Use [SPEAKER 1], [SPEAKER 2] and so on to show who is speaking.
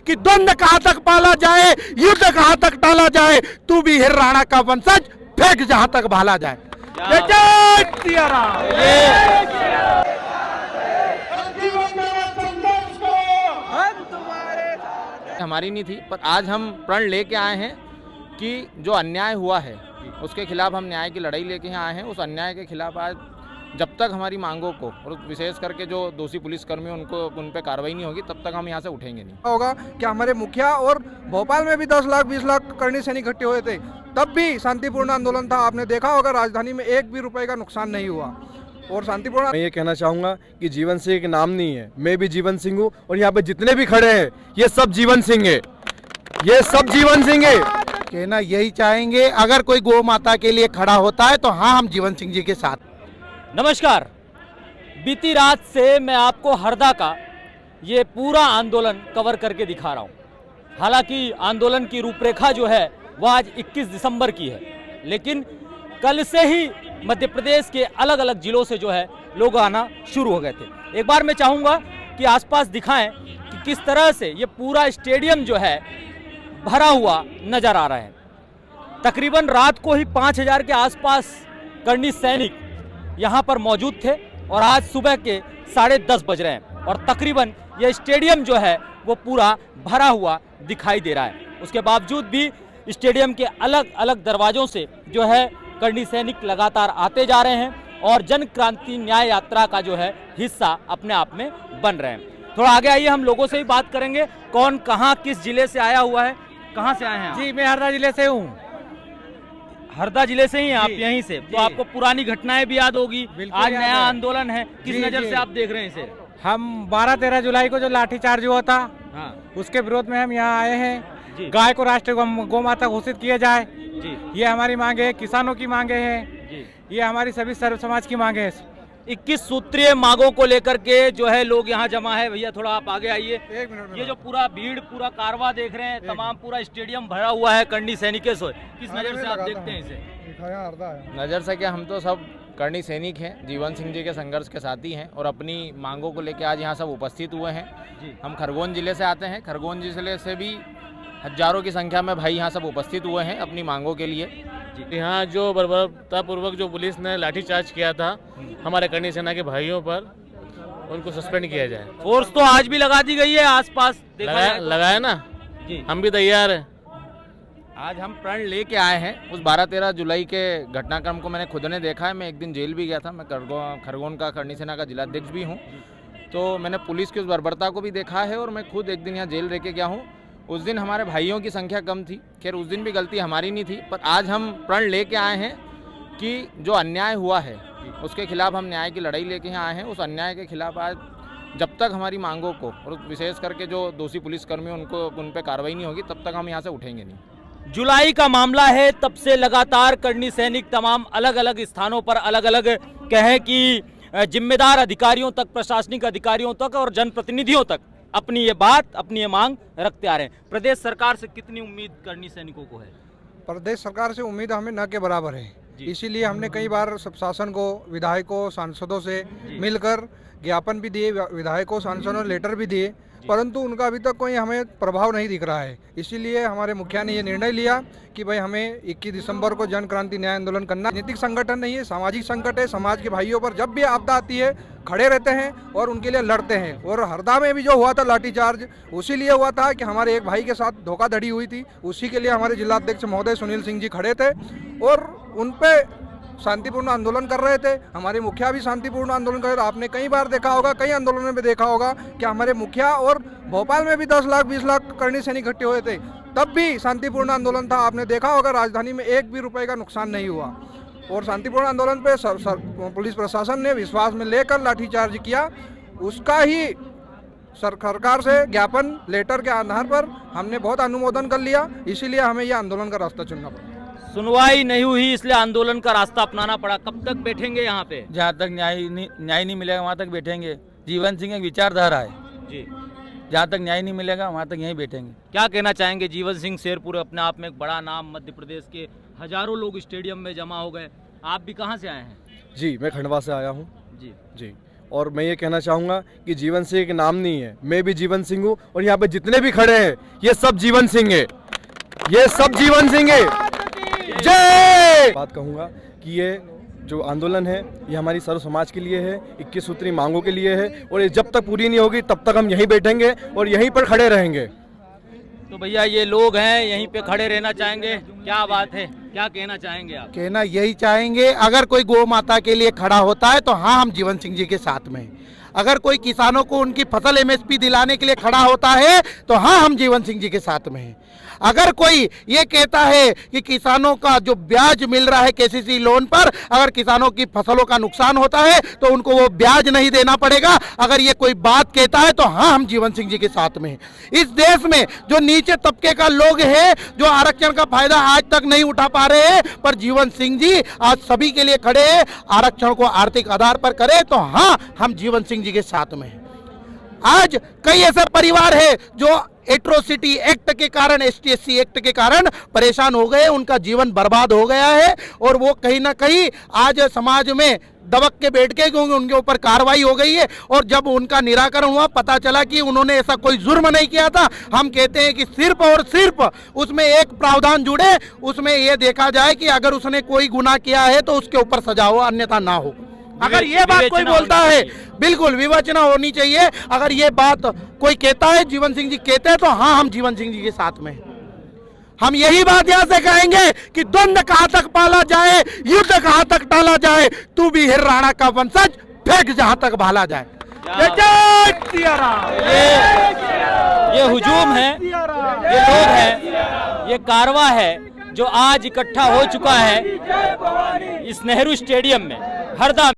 [SPEAKER 1] कि द्वंद्व कहां तक पाला जाए, युद्ध कहां तक टाला जाए, तू भी हिर राणा का वंशज फेंक जहां तक भाला जाए। जय जय सिया राम।
[SPEAKER 2] हमारी नहीं थी, पर आज हम प्रण लेके आए हैं कि जो अन्याय हुआ है उसके खिलाफ हम न्याय की लड़ाई लेके यहाँ आए हैं। उस अन्याय के खिलाफ आज जब तक हमारी मांगों को और विशेष करके जो दोषी पुलिसकर्मी उनको उन पे कार्रवाई नहीं होगी तब तक हम यहाँ से उठेंगे नहीं।
[SPEAKER 3] होगा कि हमारे मुखिया और भोपाल में भी 10 लाख 20 लाख करणी सैनिक इकट्ठे हुए थे, तब भी शांतिपूर्ण आंदोलन था। आपने देखा होगा राजधानी में एक भी रुपए का नुकसान नहीं हुआ और शांतिपूर्ण।
[SPEAKER 4] मैं ये कहना चाहूँगा कि जीवन सिंह एक नाम नहीं है, मैं भी जीवन सिंह हूँ और यहाँ पे जितने भी खड़े हैं ये सब जीवन सिंह है, ये सब जीवन सिंह है।
[SPEAKER 1] कहना यही चाहेंगे, अगर कोई गौ माता के लिए खड़ा होता है तो हाँ, हम जीवन सिंह जी के साथ।
[SPEAKER 5] नमस्कार, बीती रात से मैं आपको हरदा का ये पूरा आंदोलन कवर करके दिखा रहा हूँ। हालांकि आंदोलन की रूपरेखा जो है वह आज 21 दिसंबर की है, लेकिन कल से ही मध्य प्रदेश के अलग अलग जिलों से जो है लोग आना शुरू हो गए थे। एक बार मैं चाहूँगा कि आसपास दिखाएं कि किस तरह से ये पूरा स्टेडियम जो है भरा हुआ नजर आ रहा है। तकरीबन रात को ही 5000 के आसपास करणी सैनिक यहाँ पर मौजूद थे और आज सुबह के 10:30 बज रहे हैं और तकरीबन यह स्टेडियम जो है वो पूरा भरा हुआ दिखाई दे रहा है। उसके बावजूद भी स्टेडियम के अलग अलग दरवाजों से जो है करणी सैनिक लगातार आते जा रहे हैं और जन क्रांति न्याय यात्रा का जो है हिस्सा अपने आप में बन रहे हैं। थोड़ा आगे आइए, हम लोगों से भी बात करेंगे कौन कहाँ किस जिले से आया हुआ है। कहाँ से आए हैं आप?
[SPEAKER 6] जी, मैं हरदा जिले से हूँ।
[SPEAKER 5] हरदा जिले से ही हैं आप? यहीं से तो आपको पुरानी घटनाएं भी याद होगी। आज नया आंदोलन है, किस नजर से आप देख रहे हैं इसे?
[SPEAKER 6] हम 12-13 जुलाई को जो लाठीचार्ज हुआ था उसके विरोध में हम यहाँ आए हैं। गाय को राष्ट्रीय गौ माता घोषित किया जाए, ये हमारी मांगे है। किसानों की मांगे हैं, ये हमारी सभी सर्व समाज की मांगे है।
[SPEAKER 5] 21 सूत्रीय मांगों को लेकर के जो है लोग यहाँ जमा है। भैया थोड़ा आप आगे आइए। ये जो पूरा भीड़, पूरा कारवां देख रहे हैं, तमाम पूरा स्टेडियम भरा हुआ है करणी सैनिकों से, किस नजर से आप देखते हैं इसे?
[SPEAKER 2] नज़र से क्या, हम तो सब करणी सैनिक हैं, जीवन सिंह जी के संघर्ष के साथी हैं और अपनी मांगों को लेकर आज यहाँ सब उपस्थित हुए हैं। हम खरगोन जिले से आते हैं, खरगोन जिले से भी हजारों की संख्या में भाई यहाँ सब उपस्थित हुए हैं अपनी मांगों के लिए।
[SPEAKER 7] यहाँ जो बर्बरतापूर्वक जो पुलिस ने लाठीचार्ज किया था हमारे करणी सेना के भाइयों पर, उनको सस्पेंड किया जाए।
[SPEAKER 5] फोर्स तो आज भी लगा दी गई है आसपास,
[SPEAKER 7] लगाया ना जी, हम भी तैयार हैं।
[SPEAKER 2] आज हम प्रण लेके आए हैं। उस 12-13 जुलाई के घटनाक्रम को मैंने खुद ने देखा है। मैं एक दिन जेल भी गया था। मैं खरगोन का करणी सेना का जिलाध्यक्ष भी हूँ, तो मैंने पुलिस की उस बर्बरता को भी देखा है और मैं खुद एक दिन यहाँ जेल रह के गया हूँ। उस दिन हमारे भाइयों की संख्या कम थी, खैर उस दिन भी गलती हमारी नहीं थी, पर आज हम प्रण लेके आए हैं कि जो अन्याय हुआ है उसके खिलाफ हम न्याय की लड़ाई लेके यहाँ आए हैं। उस अन्याय के खिलाफ आज जब तक हमारी मांगों को और विशेष करके जो दोषी पुलिसकर्मी उनको उन पे कार्रवाई नहीं होगी तब तक हम यहाँ से उठेंगे नहीं।
[SPEAKER 5] जुलाई का मामला है, तब से लगातार करणी सैनिक तमाम अलग अलग स्थानों पर अलग अलग कहें कि जिम्मेदार अधिकारियों तक, प्रशासनिक अधिकारियों तक और जनप्रतिनिधियों तक अपनी ये बात, अपनी ये मांग रखते आ रहे हैं। प्रदेश सरकार से कितनी उम्मीद करणी सैनिकों को है?
[SPEAKER 3] प्रदेश सरकार से उम्मीद हमें न के बराबर है, इसीलिए हमने कई बार शासन को, विधायकों, सांसदों से मिलकर ज्ञापन भी दिए, विधायकों, सांसदों लेटर भी दिए, परंतु उनका अभी तक कोई हमें प्रभाव नहीं दिख रहा है। इसीलिए हमारे मुखिया ने ये निर्णय लिया कि भाई हमें 21 दिसंबर को जन क्रांति न्याय आंदोलन करना। राजनीतिक संगठन नहीं है, सामाजिक संकट है। समाज के भाइयों पर जब भी आपदा आती है खड़े रहते हैं और उनके लिए लड़ते हैं। और हरदा में भी जो हुआ था लाठीचार्ज, उसी लिए हुआ था कि हमारे एक भाई के साथ धोखाधड़ी हुई थी, उसी के लिए हमारे जिलाध्यक्ष महोदय सुनील सिंह जी खड़े थे और उन पे शांतिपूर्ण आंदोलन कर रहे थे। हमारे मुखिया भी शांतिपूर्ण आंदोलन कर रहे थे। आपने कई बार देखा होगा, कई आंदोलनों में देखा होगा कि हमारे मुखिया और भोपाल में भी 10 लाख 20 लाख करणी सैनिक इकट्ठे हुए थे, तब भी शांतिपूर्ण आंदोलन था। आपने देखा होगा राजधानी में एक भी रुपए का नुकसान नहीं हुआ और शांतिपूर्ण आंदोलन पे पुलिस प्रशासन ने विश्वास में लेकर लाठीचार्ज किया। उसका ही सरकार से ज्ञापन लेटर के आधार पर हमने बहुत अनुमोदन कर लिया, इसीलिए हमें यह आंदोलन का रास्ता चुनना पड़ा।
[SPEAKER 5] सुनवाई नहीं हुई इसलिए आंदोलन का रास्ता अपनाना पड़ा। कब तक बैठेंगे यहाँ पे?
[SPEAKER 6] जहाँ तक न्याय नहीं मिलेगा वहाँ तक बैठेंगे। जीवन सिंह एक विचारधारा है
[SPEAKER 5] जी,
[SPEAKER 6] जहाँ तक न्याय नहीं मिलेगा वहाँ तक यहीं बैठेंगे।
[SPEAKER 5] क्या कहना चाहेंगे? जीवन सिंह शेरपुर अपने आप में एक बड़ा नाम, मध्य प्रदेश के हजारों लोग स्टेडियम में जमा हो गए। आप भी कहाँ से आए हैं?
[SPEAKER 4] जी, मैं खंडवा से आया हूँ
[SPEAKER 5] जी।
[SPEAKER 4] जी, और मैं ये कहना चाहूँगा कि जीवन सिंह एक नाम नहीं है, मैं भी जीवन सिंह हूँ और यहाँ पे जितने भी खड़े हैं ये सब जीवन सिंह है, ये सब जीवन सिंह है। जय। बात कहूँगा कि ये जो आंदोलन है ये हमारी सर्व समाज के लिए है, 21 सूत्री मांगों के लिए है और ये जब तक पूरी नहीं होगी तब तक हम यहीं बैठेंगे और यहीं पर खड़े रहेंगे।
[SPEAKER 5] तो भैया ये लोग हैं यहीं पे खड़े रहना चाहेंगे, क्या बात है, क्या कहना चाहेंगे आप?
[SPEAKER 1] कहना यही चाहेंगे, अगर कोई गौ माता के लिए खड़ा होता है तो हाँ हम जीवन सिंह जी के साथ में हैं। अगर कोई किसानों को उनकी फसल एमएसपी दिलाने के लिए खड़ा होता है तो हाँ हम जीवन सिंह जी के साथ में हैं। अगर कोई ये कहता है कि किसानों का जो ब्याज मिल रहा है केसीसी लोन पर, अगर किसानों की फसलों का नुकसान होता है तो उनको वो ब्याज नहीं देना पड़ेगा, अगर ये कोई बात कहता है तो हाँ हम जीवन सिंह जी के साथ में हैं। इस देश में जो नीचे तबके का लोग हैं जो आरक्षण का फायदा आज तक नहीं उठा पा रहे हैं, पर जीवन सिंह जी आज सभी के लिए खड़े हैं, आरक्षण को आर्थिक आधार पर करें तो हाँ हम जीवन सिंह जी के साथ में हैं। आज कई ऐसे परिवार है जो एट्रोसिटी एक्ट के कारण, ST/SC एक्ट के कारण परेशान हो गए, उनका जीवन बर्बाद हो गया है और वो कहीं ना कहीं आज समाज में दबक के बैठ के, क्योंकि उनके ऊपर कार्रवाई हो गई है और जब उनका निराकरण हुआ पता चला कि उन्होंने ऐसा कोई जुर्म नहीं किया था। हम कहते हैं कि सिर्फ और सिर्फ उसमें एक प्रावधान जुड़े, उसमें ये देखा जाए कि अगर उसने कोई गुनाह किया है तो उसके ऊपर सजा हो, अन्यथा ना हो। अगर ये बात कोई बोलता है, बिल्कुल विवेचना होनी चाहिए। अगर ये बात कोई कहता है, जीवन सिंह जी कहते हैं तो हाँ हम जीवन सिंह जी के साथ में हैं। हम यही बात यहाँ से कहेंगे कि द्वंद्व कहाँ तक पाला जाए, युद्ध कहाँ तक टाला जाए, तू भी हिर राणा का वंशज फेंक जहाँ तक भाला जाए। जय सिया राम।
[SPEAKER 5] ये हुजूम है, ये लोग हैं, ये कारवां है जो आज इकट्ठा हो चुका है इस नेहरू स्टेडियम में हरदा।